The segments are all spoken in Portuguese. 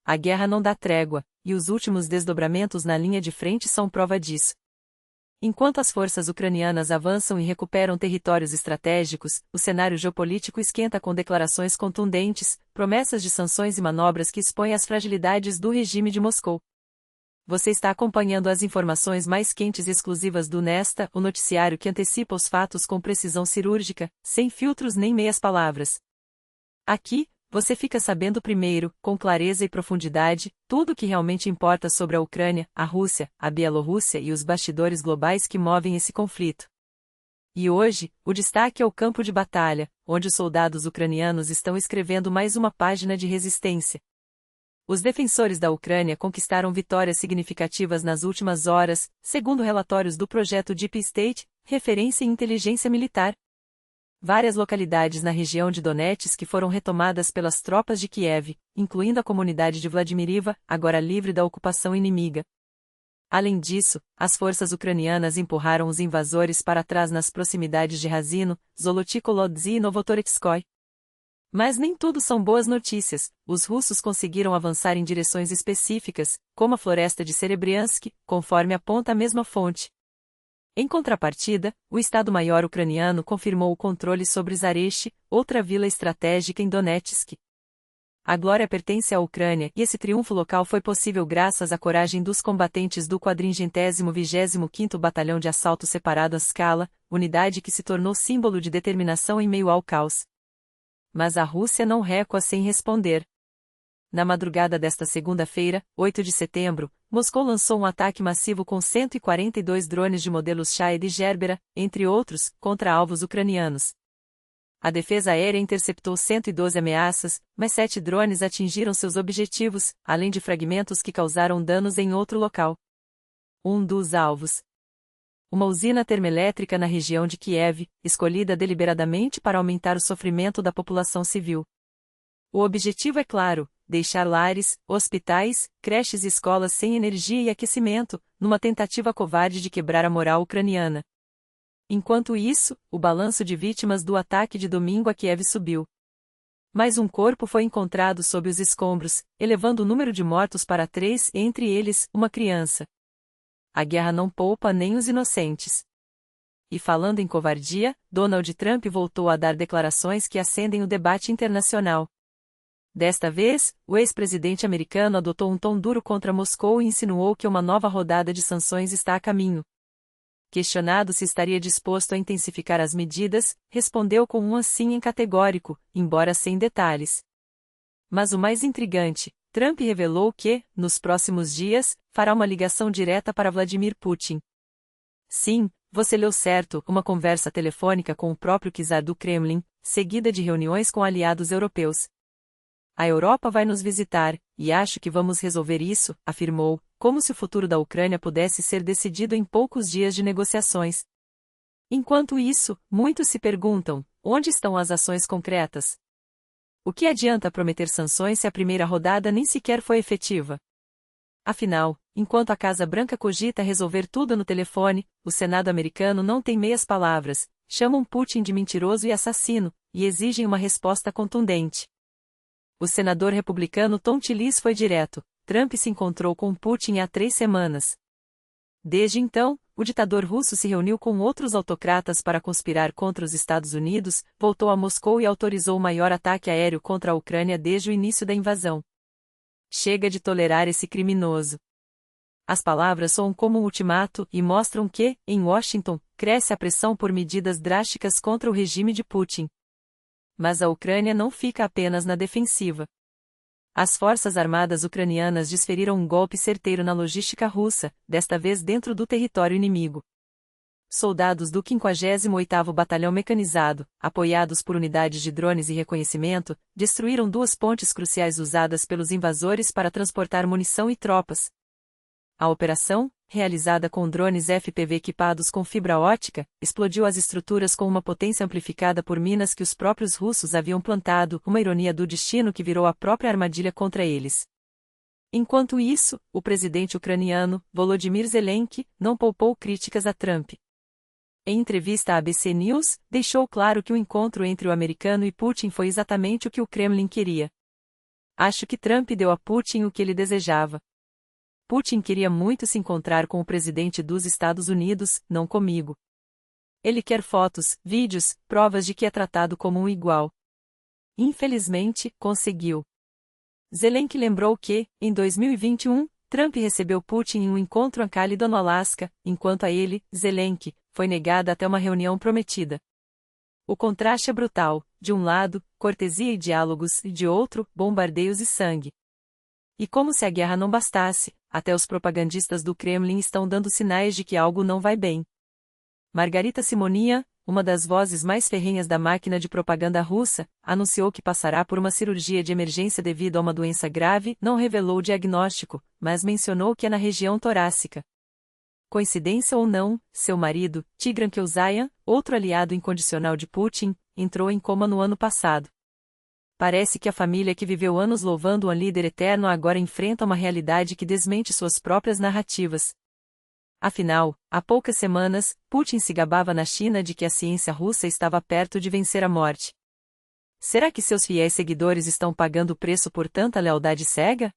A guerra não dá trégua, e os últimos desdobramentos na linha de frente são prova disso. Enquanto as forças ucranianas avançam e recuperam territórios estratégicos, o cenário geopolítico esquenta com declarações contundentes, promessas de sanções e manobras que expõem as fragilidades do regime de Moscou. Você está acompanhando as informações mais quentes e exclusivas do Nesta, o noticiário que antecipa os fatos com precisão cirúrgica, sem filtros nem meias palavras. Aqui, você fica sabendo primeiro, com clareza e profundidade, tudo o que realmente importa sobre a Ucrânia, a Rússia, a Bielorrússia e os bastidores globais que movem esse conflito. E hoje, o destaque é o campo de batalha, onde os soldados ucranianos estão escrevendo mais uma página de resistência. Os defensores da Ucrânia conquistaram vitórias significativas nas últimas horas, segundo relatórios do projeto Deep State, referência em inteligência militar. Várias localidades na região de Donetsk foram retomadas pelas tropas de Kiev, incluindo a comunidade de Vladimiriva, agora livre da ocupação inimiga. Além disso, as forças ucranianas empurraram os invasores para trás nas proximidades de Razino, Zolotikolodzy e Novotoretskoy. Mas nem tudo são boas notícias. Os russos conseguiram avançar em direções específicas, como a floresta de Serebriansk, conforme aponta a mesma fonte. Em contrapartida, o Estado-Maior ucraniano confirmou o controle sobre Zarish, outra vila estratégica em Donetsk. A glória pertence à Ucrânia e esse triunfo local foi possível graças à coragem dos combatentes do 425º Batalhão de Assalto Separado à Scala, unidade que se tornou símbolo de determinação em meio ao caos. Mas a Rússia não recua sem responder. Na madrugada desta segunda-feira, 8 de setembro, Moscou lançou um ataque massivo com 142 drones de modelos Shahed e Gerbera, entre outros, contra alvos ucranianos. A defesa aérea interceptou 112 ameaças, mas 7 drones atingiram seus objetivos, além de fragmentos que causaram danos em outro local. Um dos alvos. Uma usina termoelétrica na região de Kiev, escolhida deliberadamente para aumentar o sofrimento da população civil. O objetivo é claro: deixar lares, hospitais, creches e escolas sem energia e aquecimento, numa tentativa covarde de quebrar a moral ucraniana. Enquanto isso, o balanço de vítimas do ataque de domingo a Kiev subiu. Mais um corpo foi encontrado sob os escombros, elevando o número de mortos para 3, entre eles, uma criança. A guerra não poupa nem os inocentes. E falando em covardia, Donald Trump voltou a dar declarações que acendem o debate internacional. Desta vez, o ex-presidente americano adotou um tom duro contra Moscou e insinuou que uma nova rodada de sanções está a caminho. Questionado se estaria disposto a intensificar as medidas, respondeu com um sim categórico, embora sem detalhes. Mas o mais intrigante, Trump revelou que, nos próximos dias, fará uma ligação direta para Vladimir Putin. Sim, você leu certo, uma conversa telefônica com o próprio czar do Kremlin, seguida de reuniões com aliados europeus. A Europa vai nos visitar, e acho que vamos resolver isso, afirmou, como se o futuro da Ucrânia pudesse ser decidido em poucos dias de negociações. Enquanto isso, muitos se perguntam, onde estão as ações concretas? O que adianta prometer sanções se a primeira rodada nem sequer foi efetiva? Afinal, enquanto a Casa Branca cogita resolver tudo no telefone, o Senado americano não tem meias palavras, chamam Putin de mentiroso e assassino, e exigem uma resposta contundente. O senador republicano Tom Tillis foi direto: Trump se encontrou com Putin há 3 semanas. Desde então, o ditador russo se reuniu com outros autocratas para conspirar contra os Estados Unidos, voltou a Moscou e autorizou o maior ataque aéreo contra a Ucrânia desde o início da invasão. Chega de tolerar esse criminoso. As palavras soam como um ultimato e mostram que, em Washington, cresce a pressão por medidas drásticas contra o regime de Putin. Mas a Ucrânia não fica apenas na defensiva. As forças armadas ucranianas desferiram um golpe certeiro na logística russa, desta vez dentro do território inimigo. Soldados do 58º Batalhão Mecanizado, apoiados por unidades de drones e reconhecimento, destruíram 2 pontes cruciais usadas pelos invasores para transportar munição e tropas. A operação, realizada com drones FPV equipados com fibra ótica, explodiu as estruturas com uma potência amplificada por minas que os próprios russos haviam plantado, uma ironia do destino que virou a própria armadilha contra eles. Enquanto isso, o presidente ucraniano, Volodymyr Zelensky, não poupou críticas a Trump. Em entrevista à ABC News, deixou claro que o encontro entre o americano e Putin foi exatamente o que o Kremlin queria. Acho que Trump deu a Putin o que ele desejava. Putin queria muito se encontrar com o presidente dos Estados Unidos, não comigo. Ele quer fotos, vídeos, provas de que é tratado como um igual. Infelizmente, conseguiu. Zelensky lembrou que, em 2021, Trump recebeu Putin em um encontro em Cálido, no Alasca, enquanto a ele, Zelensky, foi negada até uma reunião prometida. O contraste é brutal, de um lado, cortesia e diálogos, e de outro, bombardeios e sangue. E como se a guerra não bastasse, até os propagandistas do Kremlin estão dando sinais de que algo não vai bem. Margarita Simonyan, uma das vozes mais ferrenhas da máquina de propaganda russa, anunciou que passará por uma cirurgia de emergência devido a uma doença grave, não revelou o diagnóstico, mas mencionou que é na região torácica. Coincidência ou não, seu marido, Tigran Keusayan, outro aliado incondicional de Putin, entrou em coma no ano passado. Parece que a família que viveu anos louvando um líder eterno agora enfrenta uma realidade que desmente suas próprias narrativas. Afinal, há poucas semanas, Putin se gabava na China de que a ciência russa estava perto de vencer a morte. Será que seus fiéis seguidores estão pagando o preço por tanta lealdade cega?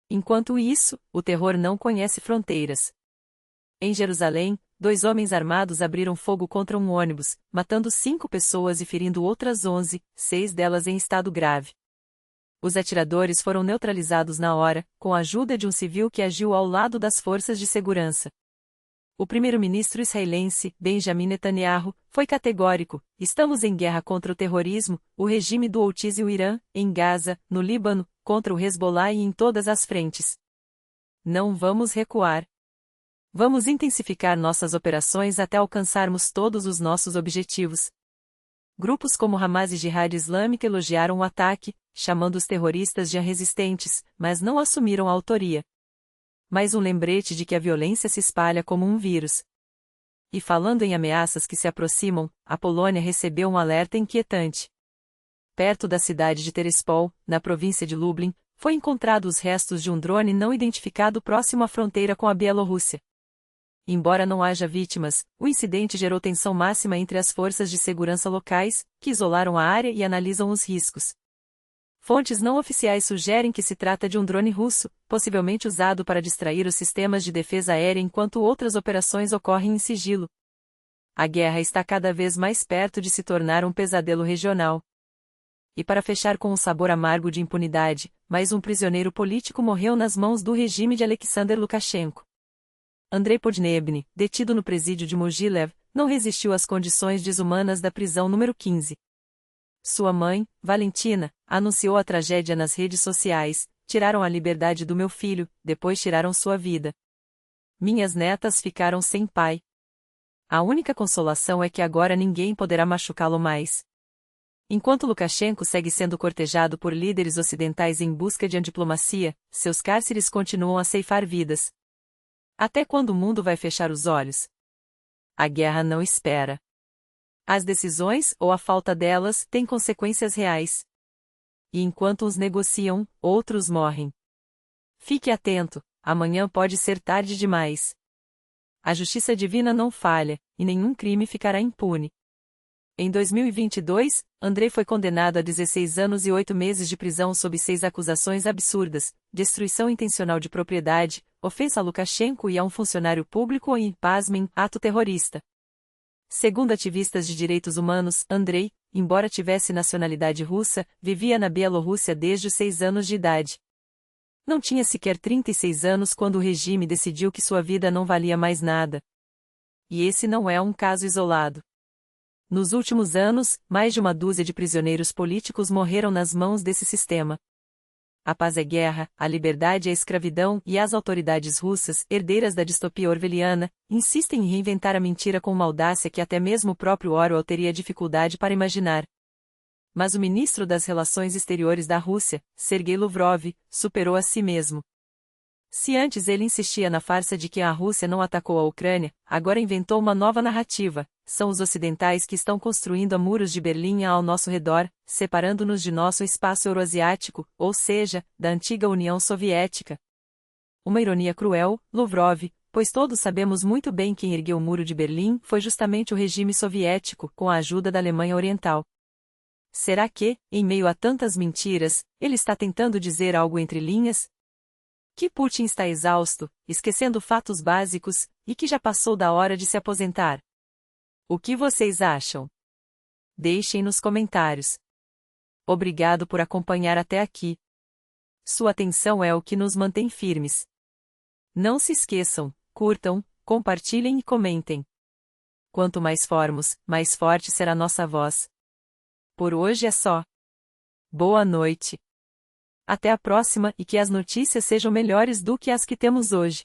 Enquanto isso, o terror não conhece fronteiras. Em Jerusalém, 2 homens armados abriram fogo contra um ônibus, matando 5 pessoas e ferindo outras 11, 6 delas em estado grave. Os atiradores foram neutralizados na hora, com a ajuda de um civil que agiu ao lado das forças de segurança. O primeiro-ministro israelense, Benjamin Netanyahu, foi categórico: estamos em guerra contra o terrorismo, o regime do Houthis e o Irã, em Gaza, no Líbano, contra o Hezbollah e em todas as frentes. Não vamos recuar. Vamos intensificar nossas operações até alcançarmos todos os nossos objetivos. Grupos como Hamas e Jihad Islâmica elogiaram o ataque, chamando os terroristas de resistentes, mas não assumiram a autoria. Mais um lembrete de que a violência se espalha como um vírus. E falando em ameaças que se aproximam, a Polônia recebeu um alerta inquietante. Perto da cidade de Terespol, na província de Lublin, foi encontrado os restos de um drone não identificado próximo à fronteira com a Bielorrússia. Embora não haja vítimas, o incidente gerou tensão máxima entre as forças de segurança locais, que isolaram a área e analisam os riscos. Fontes não oficiais sugerem que se trata de um drone russo, possivelmente usado para distrair os sistemas de defesa aérea enquanto outras operações ocorrem em sigilo. A guerra está cada vez mais perto de se tornar um pesadelo regional. E para fechar com um sabor amargo de impunidade, mais um prisioneiro político morreu nas mãos do regime de Alexander Lukashenko. Andrei Podnebny, detido no presídio de Mogilev, não resistiu às condições desumanas da prisão número 15. Sua mãe, Valentina, anunciou a tragédia nas redes sociais: tiraram a liberdade do meu filho, depois tiraram sua vida. Minhas netas ficaram sem pai. A única consolação é que agora ninguém poderá machucá-lo mais. Enquanto Lukashenko segue sendo cortejado por líderes ocidentais em busca de diplomacia, seus cárceres continuam a ceifar vidas. Até quando o mundo vai fechar os olhos? A guerra não espera. As decisões, ou a falta delas, têm consequências reais. E enquanto uns negociam, outros morrem. Fique atento, amanhã pode ser tarde demais. A justiça divina não falha, e nenhum crime ficará impune. Em 2022, Andrei foi condenado a 16 anos e 8 meses de prisão sob 6 acusações absurdas: destruição intencional de propriedade, ofensa a Lukashenko e a um funcionário público e, pasmem, ato terrorista. Segundo ativistas de direitos humanos, Andrei, embora tivesse nacionalidade russa, vivia na Bielorrússia desde os 6 anos de idade. Não tinha sequer 36 anos quando o regime decidiu que sua vida não valia mais nada. E esse não é um caso isolado. Nos últimos anos, mais de uma dúzia de prisioneiros políticos morreram nas mãos desse sistema. A paz é guerra, a liberdade é escravidão, e as autoridades russas, herdeiras da distopia orwelliana, insistem em reinventar a mentira com uma audácia que até mesmo o próprio Orwell teria dificuldade para imaginar. Mas o ministro das Relações Exteriores da Rússia, Sergei Lavrov, superou a si mesmo. Se antes ele insistia na farsa de que a Rússia não atacou a Ucrânia, agora inventou uma nova narrativa: são os ocidentais que estão construindo a muros de Berlim ao nosso redor, separando-nos de nosso espaço euroasiático, ou seja, da antiga União Soviética. Uma ironia cruel, Lavrov, pois todos sabemos muito bem quem ergueu o muro de Berlim foi justamente o regime soviético, com a ajuda da Alemanha Oriental. Será que, em meio a tantas mentiras, ele está tentando dizer algo entre linhas? Que Putin está exausto, esquecendo fatos básicos, e que já passou da hora de se aposentar? O que vocês acham? Deixem nos comentários. Obrigado por acompanhar até aqui. Sua atenção é o que nos mantém firmes. Não se esqueçam, curtam, compartilhem e comentem. Quanto mais formos, mais forte será nossa voz. Por hoje é só. Boa noite. Até a próxima e que as notícias sejam melhores do que as que temos hoje.